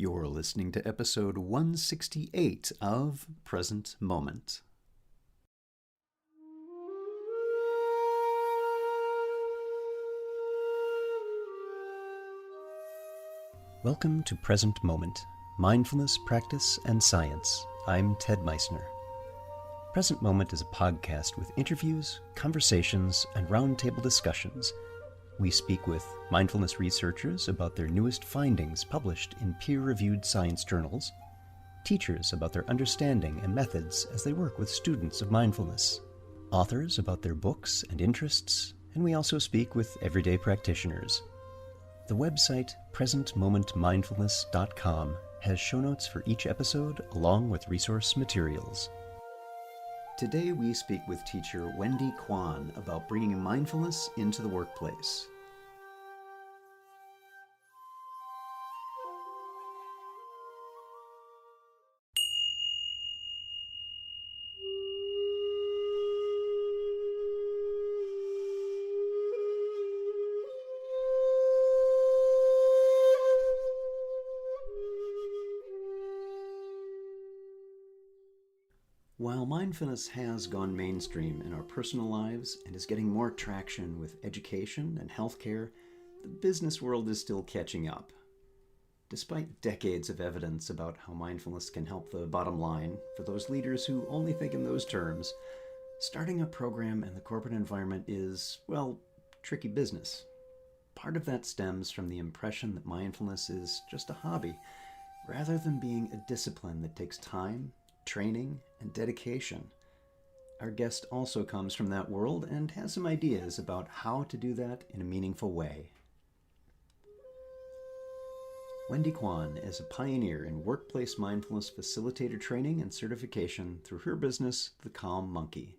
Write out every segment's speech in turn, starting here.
You're listening to episode 168 of Present Moment. Welcome to Present Moment, Mindfulness, Practice, and Science. I'm Ted Meissner. Present Moment is a podcast with interviews, conversations, and roundtable discussions. We speak with mindfulness researchers about their newest findings published in peer-reviewed science journals, teachers about their understanding and methods as they work with students of mindfulness, authors about their books and interests, and we also speak with everyday practitioners. The website presentmomentmindfulness.com has show notes for each episode along with resource materials. Today we speak with teacher Wendy Quan about bringing mindfulness into the workplace. While mindfulness has gone mainstream in our personal lives and is getting more traction with education and healthcare, the business world is still catching up. Despite decades of evidence about how mindfulness can help the bottom line for those leaders who only think in those terms, starting a program in the corporate environment is, well, tricky business. Part of that stems from the impression that mindfulness is just a hobby, rather than being a discipline that takes time, training, and dedication. Our guest also comes from that world and has some ideas about how to do that in a meaningful way. Wendy Quan is a pioneer in workplace mindfulness facilitator training and certification through her business, The Calm Monkey.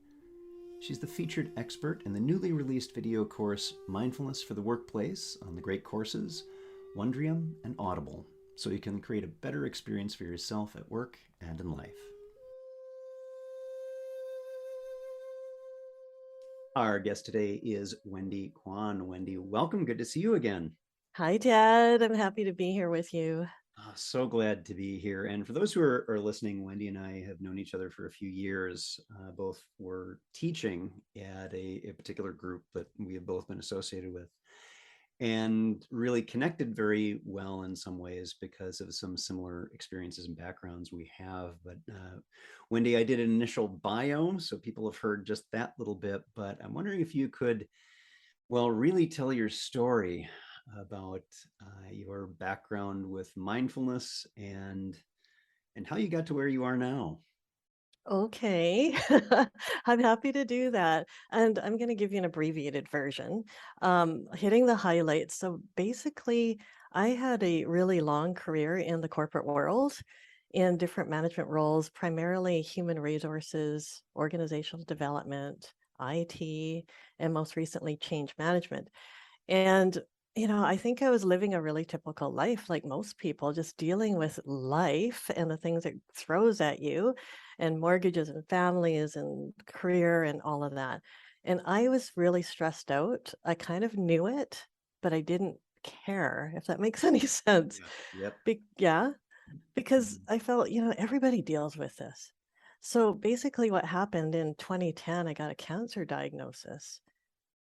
She's the featured expert in the newly released video course Mindfulness for the Workplace on the great courses, Wondrium and Audible, so you can create a better experience for yourself at work and in life. Our guest today is Wendy Quan. Wendy, welcome. Good to see you again. Hi, Dad. I'm happy to be here with you. So glad to be here. And for those who are listening, Wendy and I have known each other for a few years. Both were teaching at a particular group that we have both been associated with, and really connected very well in some ways because of some similar experiences and backgrounds we have. But Wendy, I did an initial bio, so people have heard just that little bit, but I'm wondering if you could, well, really tell your story about your background with mindfulness and how you got to where you are now. Okay. I'm happy to do that. And I'm going to give you an abbreviated version, hitting the highlights. So basically, I had a really long career in the corporate world in different management roles, primarily human resources, organizational development, IT, and most recently, change management. And, I think I was living a really typical life, like most people, just dealing with life and the things it throws at you, and mortgages and families and career and all of that. And I was really stressed out. I kind of knew it, but I didn't care, if that makes any sense. Yeah. Yep. Yeah, because Mhm. I felt, everybody deals with this. So basically, what happened in 2010, I got a cancer diagnosis.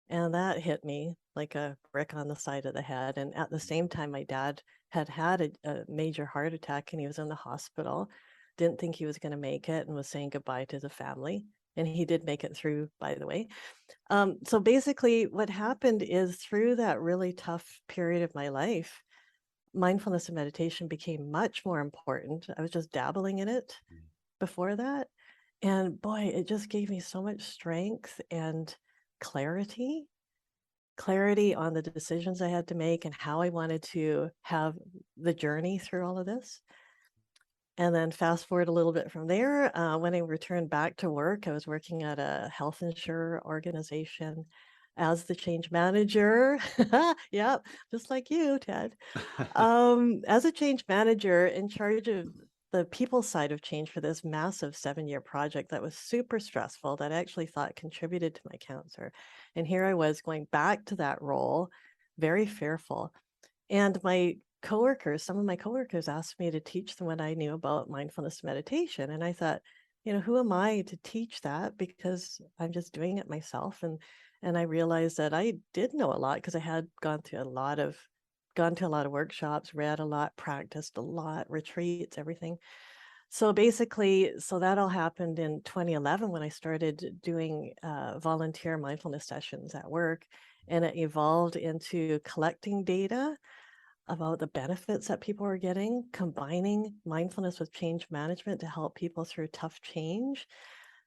And that hit me like a brick on the side of the head. And at the same time, my dad had had a major heart attack and he was in the hospital. Didn't think he was going to make it and was saying goodbye to the family. And he did make it through, by the way. So basically, what happened is through that really tough period of my life, mindfulness and meditation became much more important. I was just dabbling in it before that. And boy, it just gave me so much strength and clarity on the decisions I had to make and how I wanted to have the journey through all of this. And then fast forward a little bit from there, when I returned back to work, I was working at a health insurer organization as the change manager. Yep, just like you, Ted. As a change manager in charge of the people side of change for this massive 7-year project that was super stressful that I actually thought contributed to my cancer. And here I was going back to that role, very fearful. And my some of my coworkers asked me to teach them what I knew about mindfulness meditation. And I thought, who am I to teach that? Because I'm just doing it myself. And I realized that I did know a lot because I had gone to a lot of workshops, read a lot, practiced a lot, retreats, everything. So basically, so that all happened in 2011 when I started doing volunteer mindfulness sessions at work. And it evolved into collecting data about the benefits that people were getting, combining mindfulness with change management to help people through tough change,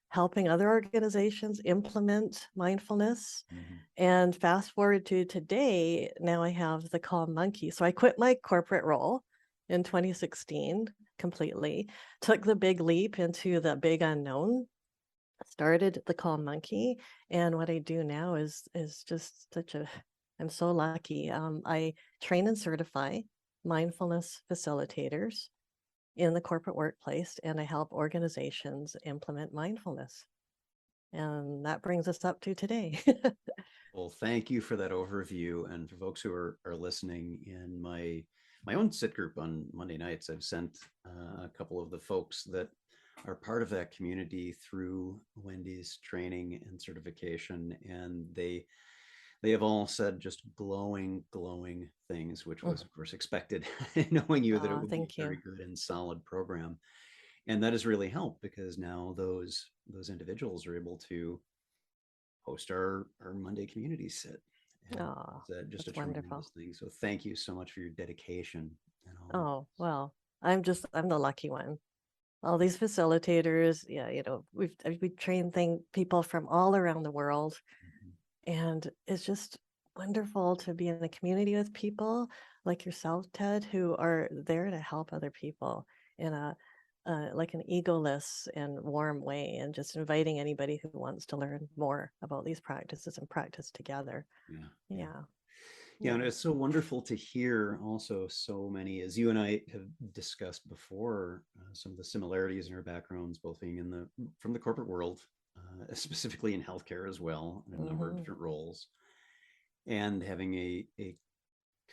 helping other organizations implement mindfulness. Mhm. And fast forward to today, now I have the Calm Monkey. So I quit my corporate role in 2016 completely, took the big leap into the big unknown, started the Calm Monkey, and what I do now is just such a I'm so lucky. I train and certify mindfulness facilitators in the corporate workplace, and I help organizations implement mindfulness. And that brings us up to today. Well, thank you for that overview. And for folks who are listening, in my own sit group on Monday nights, I've sent a couple of the folks that are part of that community through Wendy's training and certification, and they have all said just glowing things, which Mm. was of course expected, knowing you that it would be Thank a very you. good and solid program. And that has really helped because now those individuals are able to host our Monday community sit. And Oh, it's just a that's wonderful. tremendous thing. So thank you so much for your dedication and all of Oh, well, I'm the lucky one. All these facilitators, yeah, we train people from all around the world. this. And it's just wonderful to be in a community with people like yourself, Ted, who are there to help other people in a like an egoless and warm way, and just inviting anybody who wants to learn more about these practices and practice together. Yeah, yeah. Yeah, Yeah, and yeah. it's so wonderful to hear also so many, as you and I have discussed before, some of the similarities in our backgrounds, both being in the from the corporate world, specifically in healthcare as well, in a number of Hmm. different roles, and having a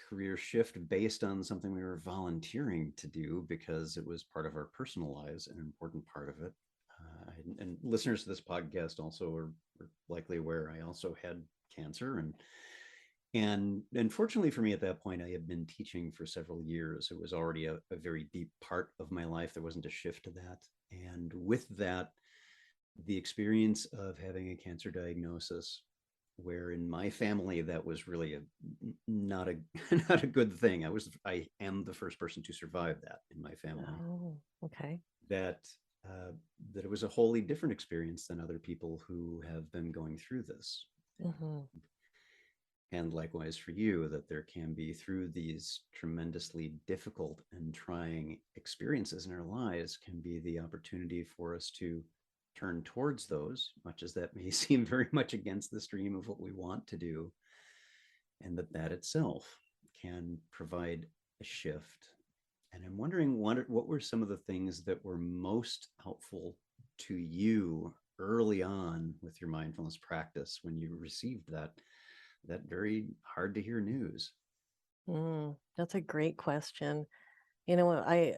career shift based on something we were volunteering to do because it was part of our personal lives, an important part of it. And listeners to this podcast also are likely aware I also had cancer, and fortunately for me at that point, I had been teaching for several years. It was already a very deep part of my life. There wasn't a shift to that. And with that, the experience of having a cancer diagnosis, where in my family that was really a not a not a good thing. I am the first person to survive that in my family. Oh, okay. That uh, that it was a wholly different experience than other people who have been going through this. Hmm. And likewise for you, that there can be, through these tremendously difficult and trying experiences in our lives, can be the opportunity for us to turn towards those, much as that may seem very much against the stream of what we want to do, and that itself can provide a shift. And I'm wondering what were some of the things that were most helpful to you early on with your mindfulness practice when you received that very hard to hear news. That's a great question. I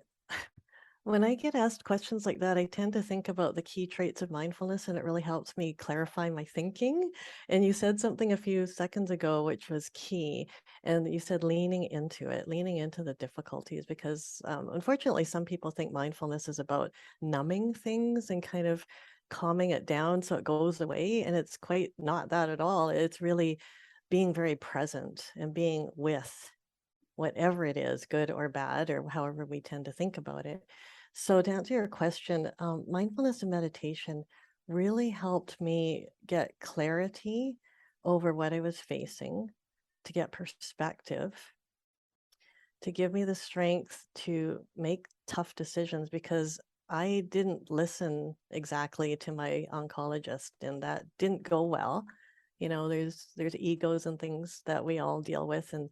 When I get asked questions like that, I tend to think about the key traits of mindfulness, and it really helps me clarify my thinking. And you said something a few seconds ago, which was key. And you said leaning into it, leaning into the difficulties, because unfortunately, some people think mindfulness is about numbing things and kind of calming it down so it goes away. And it's quite not that at all. It's really being very present and being with whatever it is, good or bad, or however we tend to think about it. So, to answer your question, mindfulness and meditation really helped me get clarity over what I was facing, to get perspective, to give me the strength to make tough decisions because I didn't listen exactly to my oncologist, and that didn't go well. There's egos and things that we all deal with, and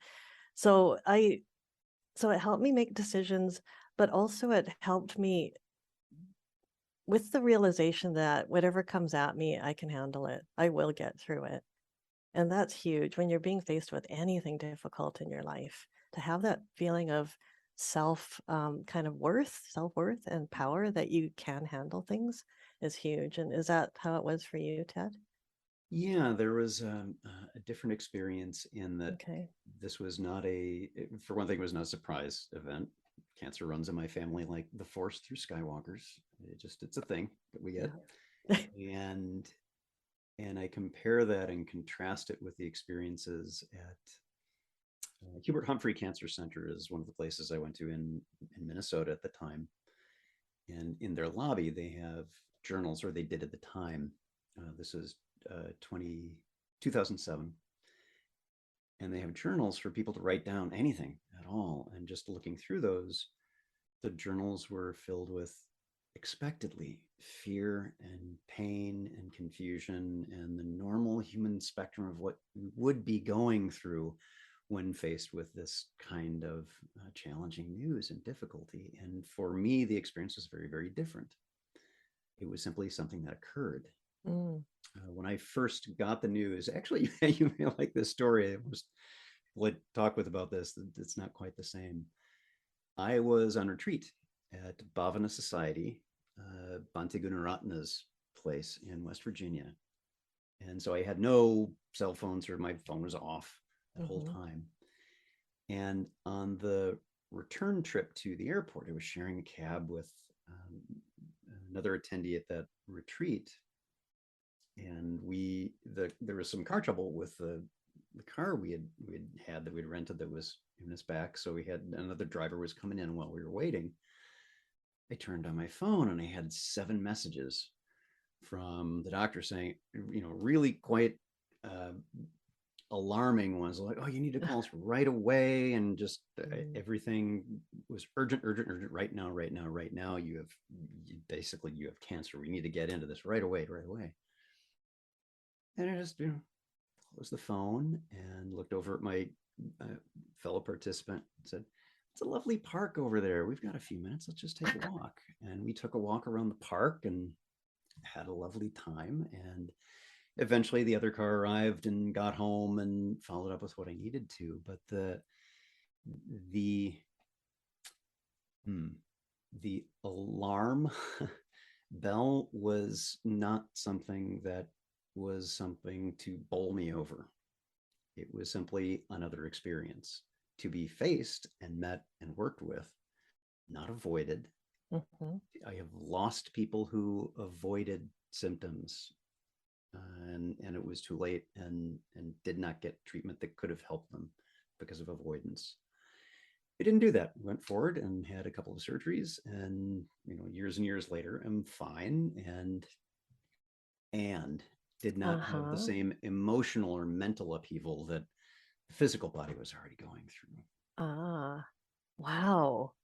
so I so it helped me make decisions, but also it helped me with the realization that whatever comes at me, I can handle it. I will get through it. And that's huge when you're being faced with anything difficult in your life. to have that feeling of kind of self-worth and power that you can handle things is huge. And is that how it was for you, Ted? Yeah, there was a different experience in that Okay. this was not for one thing, it was not a surprise event. Cancer runs in my family like the Force through Skywalkers. It's a thing that we get. Yeah. And I compare that and contrast it with the experiences at Hubert Humphrey Cancer Center is one of the places I went to in Minnesota at the time. And in their lobby, they have journals, or they did at the time. This is 2007. And they have journals for people to write down anything at all. And just looking through those, the journals were filled with expectedly fear and pain and confusion and the normal human spectrum of what we would be going through when faced with this kind of challenging news and difficulty. And for me, the experience was very, very different. It was simply something that occurred. Mm. When I first got the news, actually, you may like this story. I was talk with about this. It's not quite the same. I was on retreat at Bhavana Society, Bhante Gunaratna's place in West Virginia. And so I had no cell phones, or my phone was off that whole Mm-hmm. time. And on the return trip to the airport, I was sharing a cab with another attendee at that retreat. And there was some car trouble with the car we had that we'd rented that was in us back. So we had another driver was coming in while we were waiting. I turned on my phone and I had 7 messages from the doctor saying, really quite uh, alarming ones, like, "Oh, you need to call us right away," and just Mm. everything was urgent, urgent, urgent, right now, right now, right now. You have cancer. We need to get into this right away, right away. And I just closed the phone and looked over at my uh, fellow participant and said, "It's a lovely park over there. We've got a few minutes. Let's just take a walk." And we took a walk around the park and had a lovely time. And eventually the other car arrived and got home and followed up with what I needed to. But the hmm, the alarm bell was not something to bowl me over. It was simply another experience to be faced and met and worked with, not avoided. Mm-hmm. I have lost people who avoided symptoms, and it was too late, and did not get treatment that could have helped them because of avoidance. I didn't do that. Went forward and had a couple of surgeries, and years and years later, I'm fine, and did not have the Uh-huh. same emotional or mental upheaval that the physical body was already going through. Ah, wow.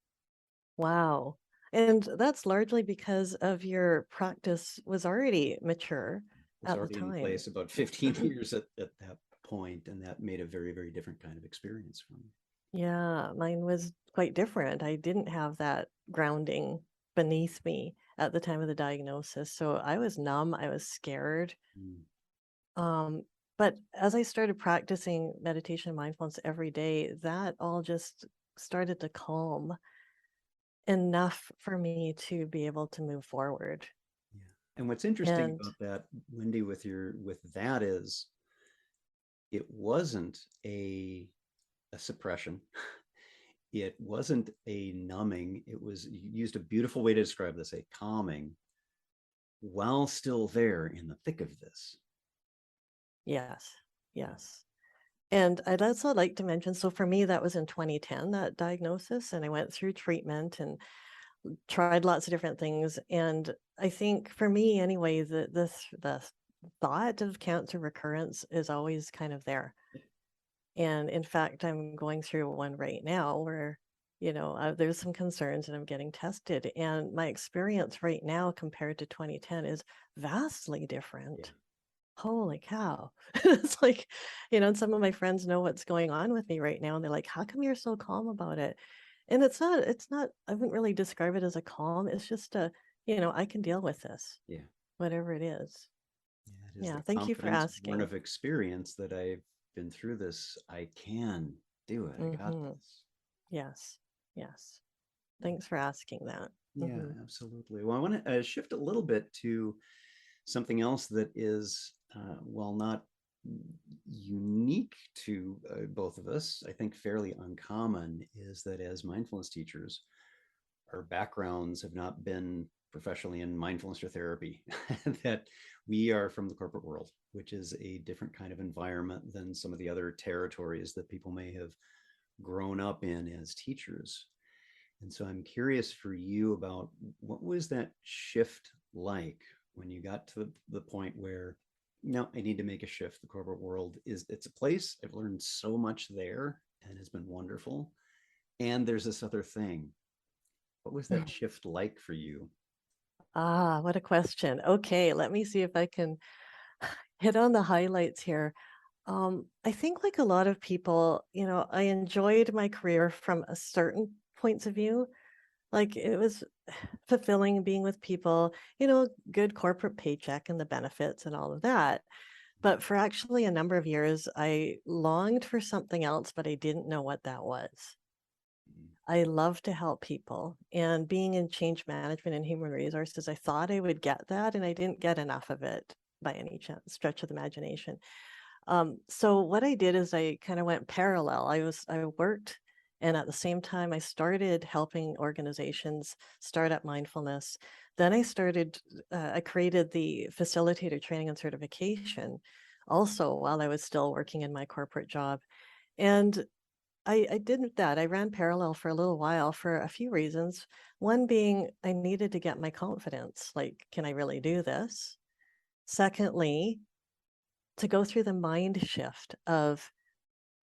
Wow. And that's largely because of your practice was already mature Was at the already in time. place about 15 years at that point, and that made a very, very different kind of experience for me. Yeah, mine was quite different. I didn't have that grounding beneath me at the time of the diagnosis. So I was numb, I was scared. Mm, Um, but as I started practicing meditation and mindfulness every day, that all just started to calm enough for me to be able to move forward. yeah. And what's interesting And about that, Wendy, with that is it wasn't a suppression. It wasn't a numbing. It was, you used a beautiful way to describe this, a calming, while still there in the thick of this. yes, yes. And I'd also like to mention, so for me, that was in 2010, that diagnosis, and I went through treatment and tried lots of different things. And I think for me anyway, the thought of cancer recurrence is always kind of there. And in fact, I'm going through one right now where, there's some concerns and I'm getting tested. And my experience right now compared to 2010 is vastly Yeah. different. Holy cow. It's like, and some of my friends know what's going on with me right now. And they're like, how come you're so calm about it? And it's not, I wouldn't really describe it as a calm. It's just I can deal with this, Yeah. whatever it is. Yeah. It is Yeah. the Thank you for confidence born asking. of experience that I've been through this. I can do it. I got Mm-hmm. this. Yes. Yes. Thanks for asking that. Yeah, Mm-hmm. absolutely. Well, I want to shift a little bit to something else that is, while not unique to both of us, I think fairly uncommon, is that as mindfulness teachers, our backgrounds have not been professionally in mindfulness or therapy, that we are from the corporate world, which is a different kind of environment than some of the other territories that people may have grown up in as teachers. And so I'm curious for you about what was that shift like when you got to the point where, no, I need to make a shift. The corporate world is, it's a place I've learned so much there and has been wonderful. And there's this other thing. What was that shift like for you? Ah, what a question. Okay, let me see if I can hit on the highlights here. I think like a lot of people, I enjoyed my career from a certain points of view. Like it was fulfilling being with people, good corporate paycheck and the benefits and all of that. But for actually a number of years, I longed for something else, but I didn't know what that was. I love to help people. And being in change management and human resources, I thought I would get that, and I didn't get enough of it by any chance, stretch of the imagination. So what I did is I kind of went parallel. I worked, and at the same time I started helping organizations start up mindfulness. Then I created the facilitator training and certification also while I was still working in my corporate job. And I did that. I ran parallel for a little while for a few reasons. One being I needed to get my confidence. Like, can I really do this? Secondly, to go through the mind shift of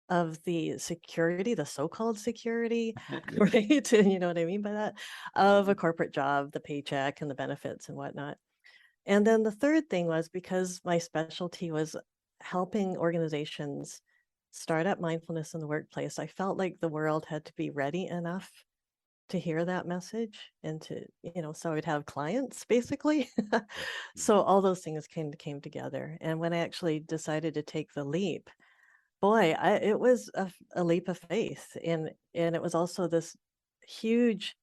the security, the so-called security, Yeah. right? And you know what I mean by that, of Mm-hmm. a corporate job, the paycheck and the benefits and whatnot. And then the third thing was because my specialty was helping organizations start up mindfulness in the workplace, I felt like the world had to be ready enough to hear that message and to, so I would have clients basically. Yep. So all those things came together. And when I actually decided to take the leap, boy, it was a leap of faith. And it was also this huge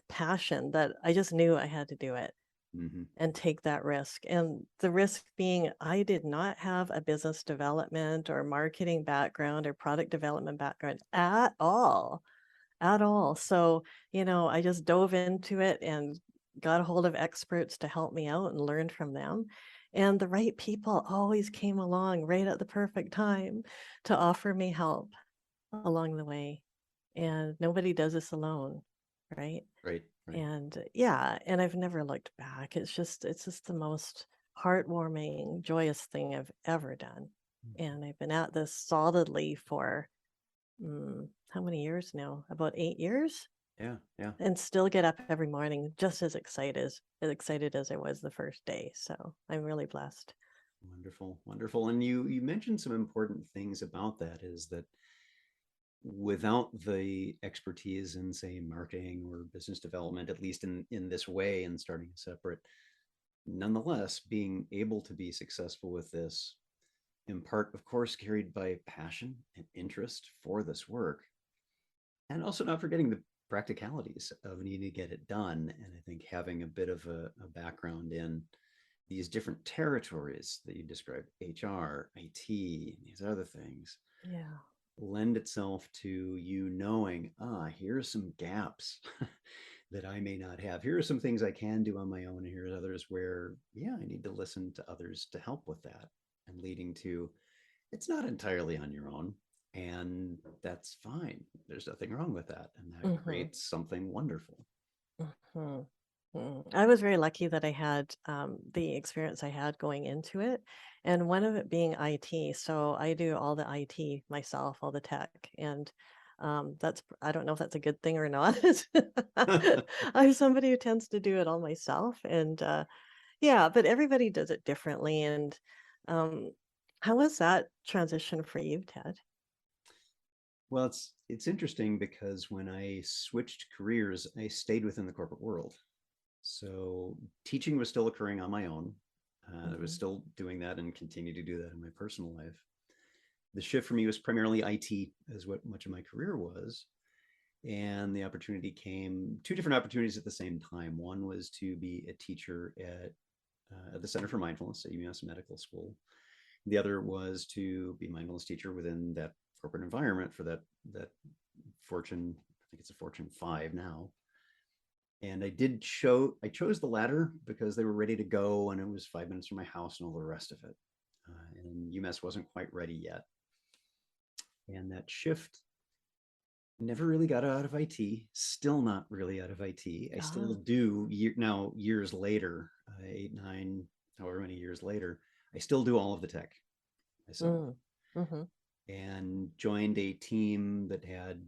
passion that I just knew I had to do it Mm-hmm. and take that risk. And the risk being, I did not have a business development or marketing background or product development background at all, at all. So, I just dove into it and got a hold of experts to help me out and learned from them. And the right people always came along right at the perfect time to offer me help along the way. And nobody does this alone, right? Right, right. And yeah, and I've never looked back. It's just the most heartwarming, joyous thing I've ever done. Mhm. And I've been at this solidly for how many years now? About 8 years, Yeah, yeah. and still get up every morning just as excited as I was the first day. So I'm really blessed. Wonderful, wonderful. And you mentioned some important things about that is that without the expertise in, say, marketing or business development, at least in this way, and starting separate, nonetheless, being able to be successful with this, in part, of course, carried by passion and interest for this work, and also not forgetting the practicalities of needing to get it done. And I think having a bit of a background in these different territories that you described, HR, IT, these other things, Yeah. lend itself to you knowing, here are some gaps that I may not have. Here are some things I can do on my own. And here's others where, yeah, I need to listen to others to help with that. And leading to, it's not entirely on your own. And that's fine. There's nothing wrong with that. And that Hmm. creates something wonderful. Hmm. I was very lucky that I had the experience I had going into it, and one of it being IT. So I do all the IT myself, all the tech, and I don't know if that's a good thing or not. I'm somebody who tends to do it all myself, and yeah, but everybody does it differently. And um, how was that transition for you, Ted? Well, it's interesting because when I switched careers, I stayed within the corporate world. So teaching was still occurring on my own. I was Hmm. still doing that and continue to do that in my personal life. the shift for me was primarily IT, as what much of my career was. And the opportunity came, two different opportunities at the same time. One was to be a teacher at the Center for Mindfulness at UMass Medical School. The other was to be a mindfulness teacher within that corporate environment for that Fortune, I think it's a Fortune 5 now. And I chose the latter because they were ready to go and it was 5 minutes from my house and all the rest of it. And UMass wasn't quite ready yet. And that shift never really got out of IT, still not really out of IT. I still do now, years later, 8, 9, however many years later, I still do all of the tech myself. Mm-hmm. And joined a team that had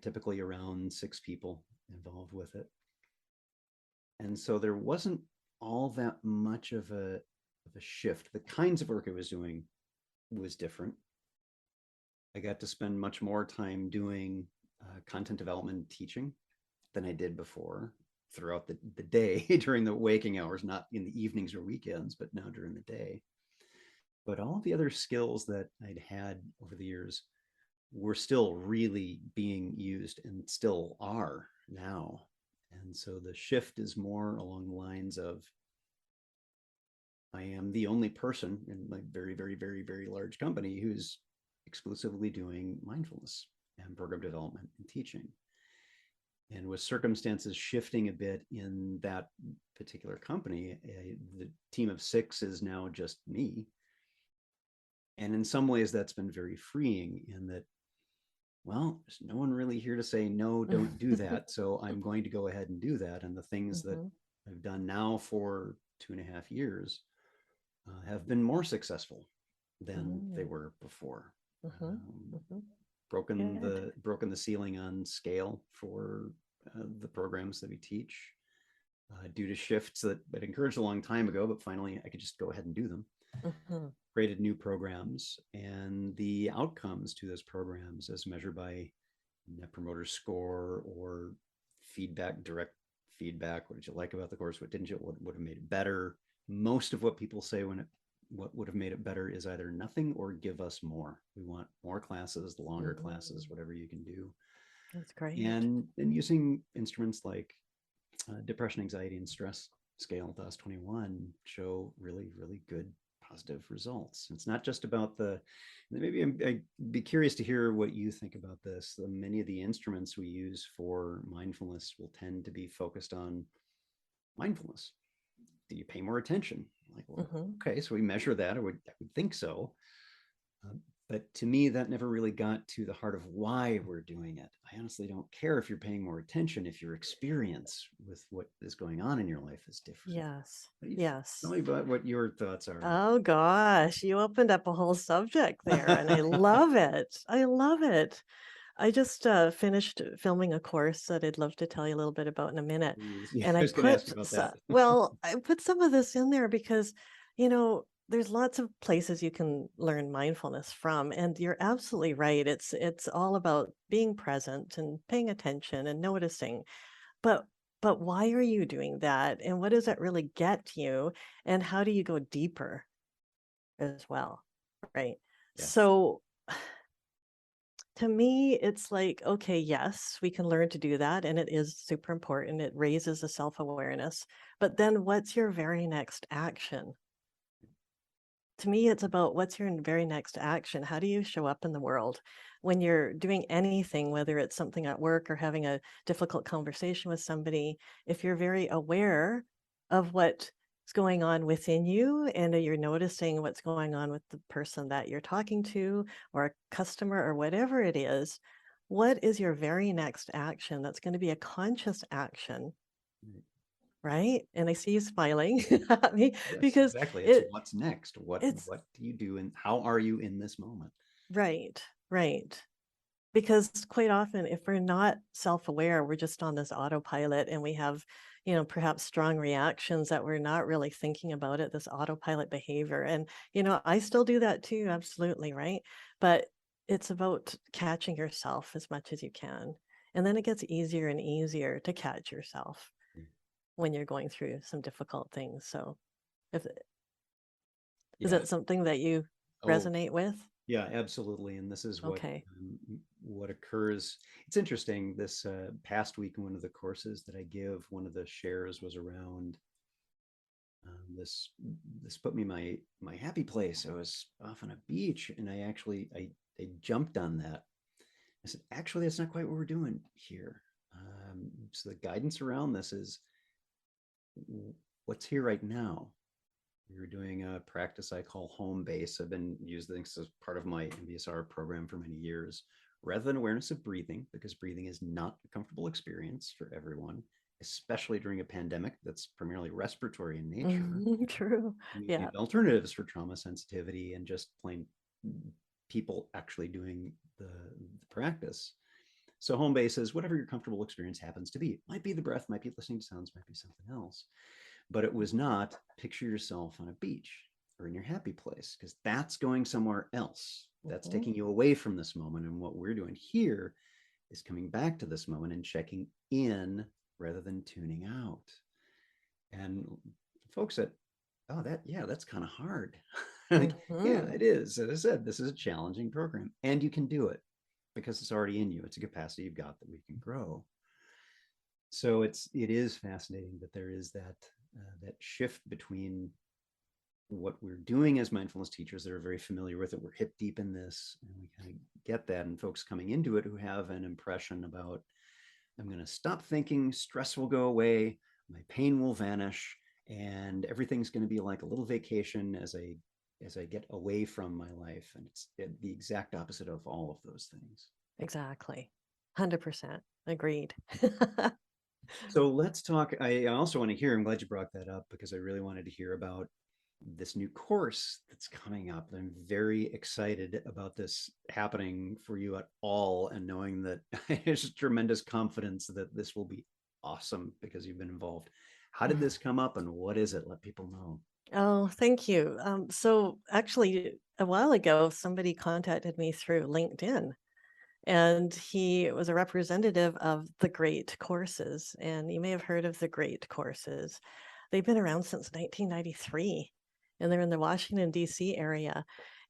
typically around 6 people involved with it. And so there wasn't all that much of a shift. The kinds of work I was doing was different. I got to spend much more time doing content development and teaching than I did before throughout the day during the waking hours, not in the evenings or weekends, but now during the day. But all of the other skills that I'd had over the years were still really being used and still are now. And so the shift is more along the lines of I am the only person in my very, very, very, very large company who's exclusively doing mindfulness and program development and teaching. And with circumstances shifting a bit in that particular company, the team of 6 is now just me. And in some ways, that's been very freeing in that, well, there's no one really here to say, no, don't do that. So I'm going to go ahead and do that. And the things that I've done now for 2.5 years have been more successful than they were before. Broken the ceiling on scale for the programs that we teach due to shifts that I'd encouraged a long time ago, but finally I could just go ahead and do them. Created new programs, and the outcomes to those programs as measured by Net Promoter Score or feedback, direct feedback. What did you like about the course? What didn't you? What would have made it better? Most of what people say what would have made it better is either nothing or give us more. We want more classes, longer classes, whatever you can do. That's great. And using instruments like depression, anxiety, and stress scale, DAS-21, show really, really good positive results. It's not just about maybe I'd be curious to hear what you think about this. Many of the instruments we use for mindfulness will tend to be focused on mindfulness. Do you pay more attention? Like, well, okay, so we measure that. I would think so. But to me, that never really got to the heart of why we're doing it. I honestly don't care if you're paying more attention if your experience with what is going on in your life is different. Yes. Tell me about what your thoughts are. Oh gosh, you opened up a whole subject there, and I love it. I love it. I just finished filming a course that I'd love to tell you a little bit about in a minute. Yeah, And I I was going to ask put about that. I put some of this in there because, there's lots of places you can learn mindfulness from, and you're absolutely right. It's all about being present and paying attention and noticing. But why are you doing that? And what does it really get you? And how do you go deeper as well? Right. Yes. So to me, it's like, okay, yes, we can learn to do that. And it is super important. It raises a self-awareness. But then what's your very next action? To me, it's about what's your very next action? How do you show up in the world when you're doing anything, whether it's something at work or having a difficult conversation with somebody? If you're very aware of what's going on within you and you're noticing what's going on with the person that you're talking to or a customer or whatever it is, what is your very next action that's going to be a conscious action? Right? And I see you smiling at me Yes, because exactly. It's what's next. What it's do you do and how are you in this moment? right. Because quite often, if we're not self-aware, we're just on this autopilot and we have, perhaps strong reactions that we're not really thinking about it, this autopilot behavior. And, I still do that too, absolutely, right? But it's about catching yourself as much as you can. And then it gets easier and easier to catch yourself when you're going through some difficult things. So is Yeah. that something that you resonate with? Yeah, absolutely. And this is Okay. what occurs. It's interesting. This past week, in one of the courses that I give, one of the shares was around this. This put me in my happy place. I was off on a beach, and I jumped on that. I said, actually, that's not quite what we're doing here. So the guidance around this is what's here right now. We were doing a practice I call home base. I've been using this as part of my MBSR program for many years, rather than awareness of breathing, because breathing is not a comfortable experience for everyone, especially during a pandemic that's primarily respiratory in nature. True. We Yeah. need alternatives for trauma sensitivity and just plain people actually doing the practice. So home base is whatever your comfortable experience happens to be. It might be the breath, might be listening to sounds, might be something else. But it was not picture yourself on a beach or in your happy place, because that's going somewhere else. That's Mhm. taking you away from this moment. And what we're doing here is coming back to this moment and checking in rather than tuning out. And folks said, oh, yeah, that's kind of hard. Like, yeah, Mhm. it is. As I said, this is a challenging program, and you can do it because it's already in you. It's a capacity you've got that we can grow. So it is fascinating that there is that shift between what we're doing as mindfulness teachers that are very familiar with it. We're hip deep in this, and we kind of get that. And folks coming into it who have an impression about, I'm going to stop thinking, stress will go away, my pain will vanish, and everything's going to be like a little vacation as I get away from my life. And it's the exact opposite of all of those things. Exactly. 100%. Agreed. So let's talk. I also want to hear, I'm glad you brought that up because I really wanted to hear about this new course that's coming up. I'm very excited about this happening for you at all, and knowing that there's tremendous confidence that this will be awesome because you've been involved. How did this come up and what is it? Let people know. Oh, thank you. So actually, a while ago, somebody contacted me through LinkedIn, and he was a representative of the Great Courses. And you may have heard of the Great Courses. They've been around since 1993, and they're in the Washington, D.C. area.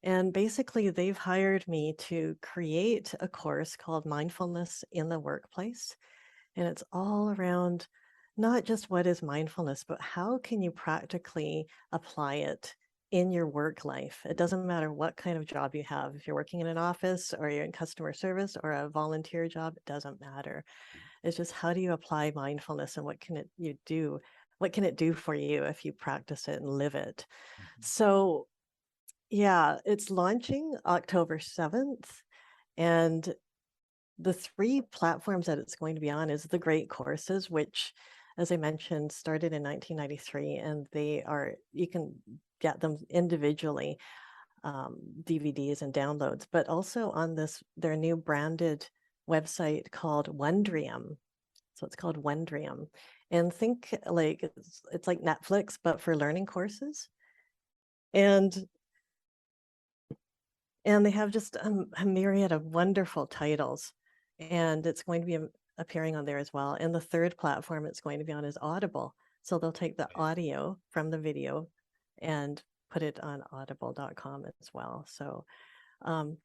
And basically, they've hired me to create a course called Mindfulness in the Workplace. And it's all around not just what is mindfulness, but how can you practically apply it in your work life? It doesn't matter what kind of job you have. If you're working in an office or you're in customer service or a volunteer job, it doesn't matter. It's just how do you apply mindfulness and what can it you do? What can it do for you if you practice it and live it? Mhm. So yeah, it's launching October 7th. And the 3 platforms that it's going to be on is the Great Courses, which, as I mentioned, started in 1993, and they are you can get them individually, DVDs and downloads, but also on their new branded website called Wondrium. So it's called Wondrium. And think like it's like Netflix, but for learning courses. And And they have just a myriad of wonderful titles, and it's going to be appearing on there as well. And the third platform it's going to be on is Audible. So they'll take the audio from the video and put it on audible.com as well. So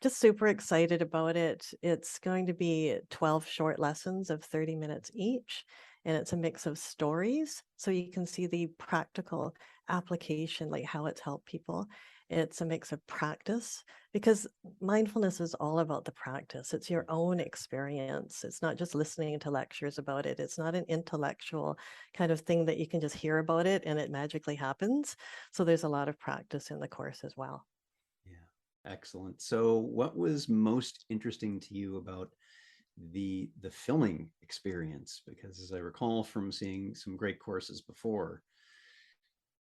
just super excited about it. It's going to be 12 short lessons of 30 minutes each, and it's a mix of stories. So you can see the practical application, like how it's helped people. It's a mix of practice because mindfulness is all about the practice. It's your own experience. It's not just listening to lectures about it. It's not an intellectual kind of thing that you can just hear about it and it magically happens. So there's a lot of practice in the course as well. Yeah, excellent. So what was most interesting to you about the filming experience? Because as I recall from seeing some great courses before,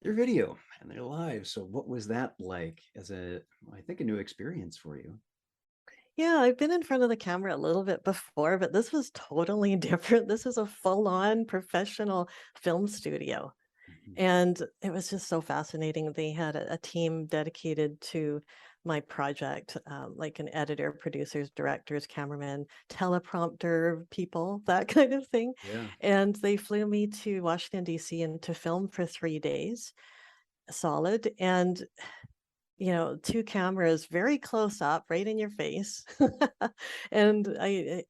they're video and they're live. So what was that like as I think a new experience for you? Yeah, I've been in front of the camera a little bit before, but this was totally different. This is a full-on professional film studio, Mhm. and it was just so fascinating. They had a team dedicated to my project, like an editor, producers, directors, cameramen, teleprompter people, that kind of thing. Yeah. And they flew me to Washington, D.C. and to film for 3 days solid. And two cameras very close up, right in your face. And I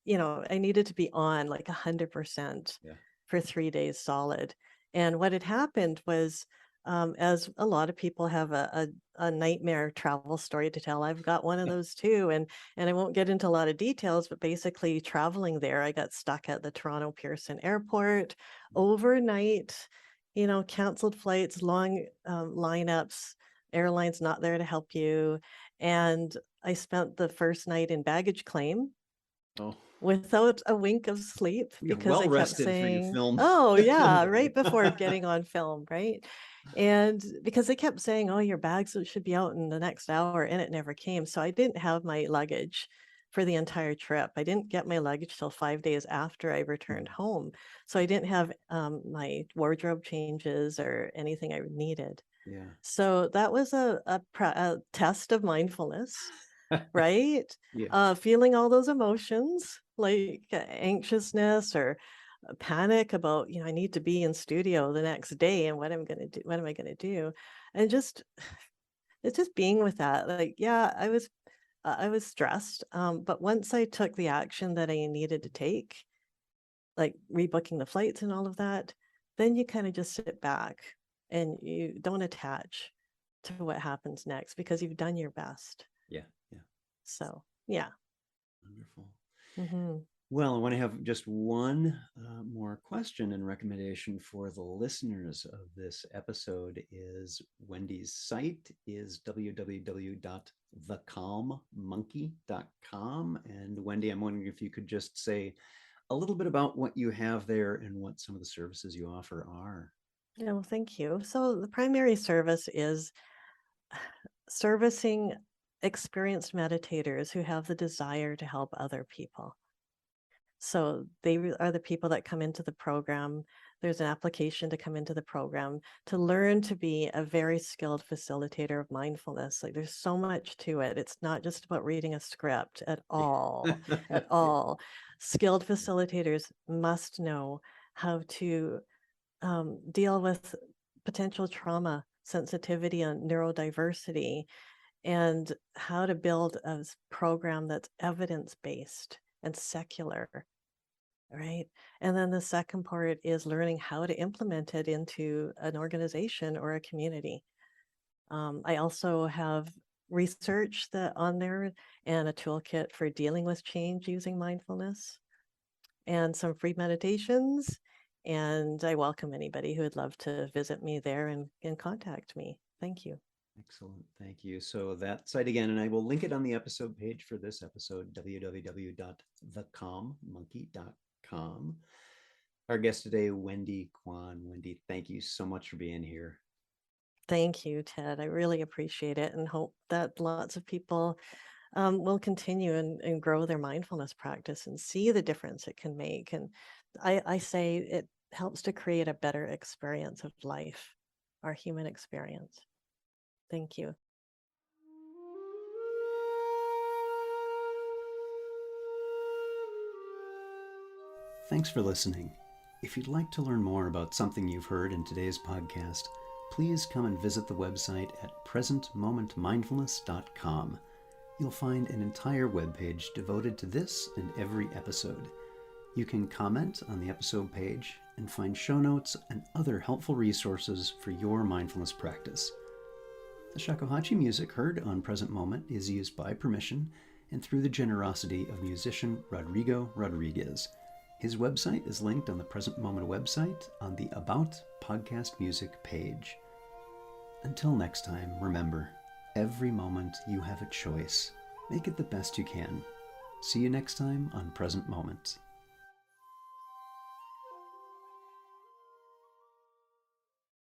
needed to be on like 100% Yeah. for 3 days solid. And what had happened was, as a lot of people have a nightmare travel story to tell, I've got one of those too. And I won't get into a lot of details, but basically traveling there, I got stuck at the Toronto Pearson Airport overnight, canceled flights, long lineups, airline's not there to help you. And I spent the first night in baggage claim Oh, without a wink of sleep you're because well I kept rested for your saying, film. "Oh, yeah," Wendy. right before getting on film, right? And because they kept saying, "Oh, your bags should be out in the next hour," and it never came. So I didn't have my luggage for the entire trip. I didn't get my luggage till 5 days after I returned Mm, home. So I didn't have my wardrobe changes or anything I needed. yeah. So that was a test of mindfulness, right? Yeah. Feeling all those emotions like anxiousness or panic about, I need to be in studio the next day and what I'm going to do, what am I going to do? And just it's just being with that. Like, yeah, I was stressed, but once I took the action that I needed to take, like rebooking the flights and all of that, then you kind of just sit back and you don't attach to what happens next because you've done your best. Yeah. Yeah. So, yeah. Wonderful. Mhm. Well, I want to have just one more question and recommendation for the listeners of this episode is Wendy's site is www.thecalmmonkey.com. And Wendy, I'm wondering if you could just say a little bit about what you have there and what some of the services you offer are. Yeah, well, thank you. So the primary service is servicing experienced meditators who have the desire to help other people. So they are the people that come into the program. There's an application to come into the program to learn to be a very skilled facilitator of mindfulness. Like there's so much to it. It's not just about reading a script at all, at Yeah. all. Skilled facilitators must know how to deal with potential trauma, sensitivity, and neurodiversity, and how to build a program that's evidence based and secular, right? And then the second part is learning how to implement it into an organization or a community. I also have research that on there and a toolkit for dealing with change using mindfulness and some free meditations. And I welcome anybody who would love to visit me there and contact me. Thank you. Excellent. Thank you. So that site again, and I will link it on the episode page for this episode, www.thecalmmonkey.com. Our guest today, Wendy Quan. Wendy, thank you so much for being here. Thank you, Ted. I really appreciate it and hope that lots of people will continue and grow their mindfulness practice and see the difference it can make. And I say it helps to create a better experience of life, our human experience. Thank you. Thanks for listening. If you'd like to learn more about something you've heard in today's podcast, please come and visit the website at presentmomentmindfulness.com. You'll find an entire webpage devoted to this and every episode. You can comment on the episode page and find show notes and other helpful resources for your mindfulness practice. The shakuhachi music heard on Present Moment is used by permission and through the generosity of musician Rodrigo Rodriguez. His website is linked on the Present Moment website on the About Podcast Music page. Until next time, remember, every moment you have a choice. Make it the best you can. See you next time on Present Moment.